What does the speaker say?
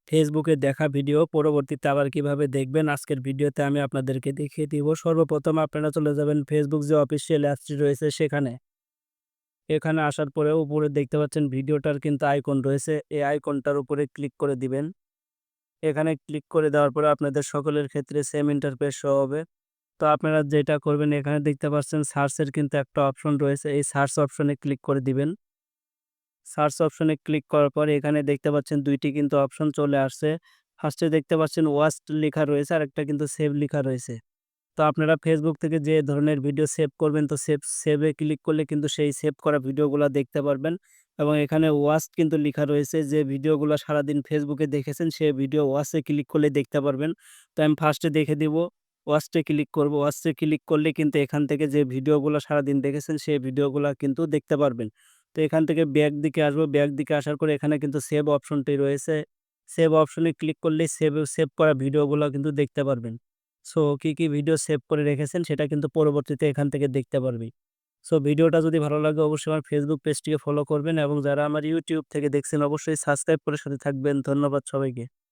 ফেসবুকে দেখা ভিডিও পরবর্তীতে আবার কিভাবে দেখবেন আজকের ভিডিওতে আমি আপনাদেরকে দেখিয়ে দিব। সর্বপ্রথম আপনারা চলে যাবেন ফেসবুক যে অফিসিয়াল অ্যাপসটি রয়েছে সেখানে। এখানে আসার পরে উপরে দেখতে পাচ্ছেন ভিডিওটার কিন্তু আইকন রয়েছে। এই আইকনটার উপরে ক্লিক করে দিবেন। এখানে ক্লিক করে দেওয়ার পরে আপনাদের সকলের ক্ষেত্রে সেম ইন্টারফেস শো হবে। তো আপনারা যেটা করবেন এখানে দেখতে পাচ্ছেন সার্চের কিন্তু একটা অপশন রয়েছে। এই সার্চ অপশনে ক্লিক করে দিবেন। সার্চ অপশনে ক্লিক করার পরে এখানে দেখতে পাচ্ছেন ২ টি কিন্তু অপশন চলে আসছে। ফার্স্টে দেখতে পাচ্ছেন ওয়াচড লেখা রয়েছে, আরেকটা কিন্তু সেভ লেখা রয়েছে। তো আপনারা ফেসবুক থেকে যে ধরনের ভিডিও সেভ করবেন তো সেভে ক্লিক করলে কিন্তু সেই সেভ করা ভিডিওগুলা দেখতে পারবেন এবং এখানে ওয়াচড কিন্তু লেখা রয়েছে যে ভিডিওগুলা সারাদিন ফেসবুকে দেখেছেন সে ভিডিও ওয়াচে ক্লিক করলে দেখতে পারবেন। তো আমি ফার্স্টে দেখে দিব, ওয়াচে ক্লিক করব। ওয়াচে ক্লিক করলে কিন্তু এখান থেকে যে ভিডিওগুলা সারাদিন দেখেছেন সেই ভিডিওগুলা কিন্তু দেখতে পারবেন। তো এখান থেকে ব্যাক দিকে আসবো, ব্যাক দিকে আসার পরে এখানে কিন্তু সেভ অপশনটি রয়েছে। সেভ অপশনে ক্লিক করলেই সেভ করা ভিডিওগুলা কিন্তু দেখতে পারবেন। সো কি ভিডিও সেভ করে রেখেছেন সেটা কিন্তু পরবর্তীতে এখান থেকে দেখতে পারবি। সো ভিডিওটা যদি ভালো লাগে অবশ্যই আমার ফেসবুক পেজটিকে ফলো করবেন এবং যারা আমার ইউটিউব থেকে দেখছেন অবশ্যই সাবস্ক্রাইব করে সাথে থাকবেন। ধন্যবাদ সবাইকে।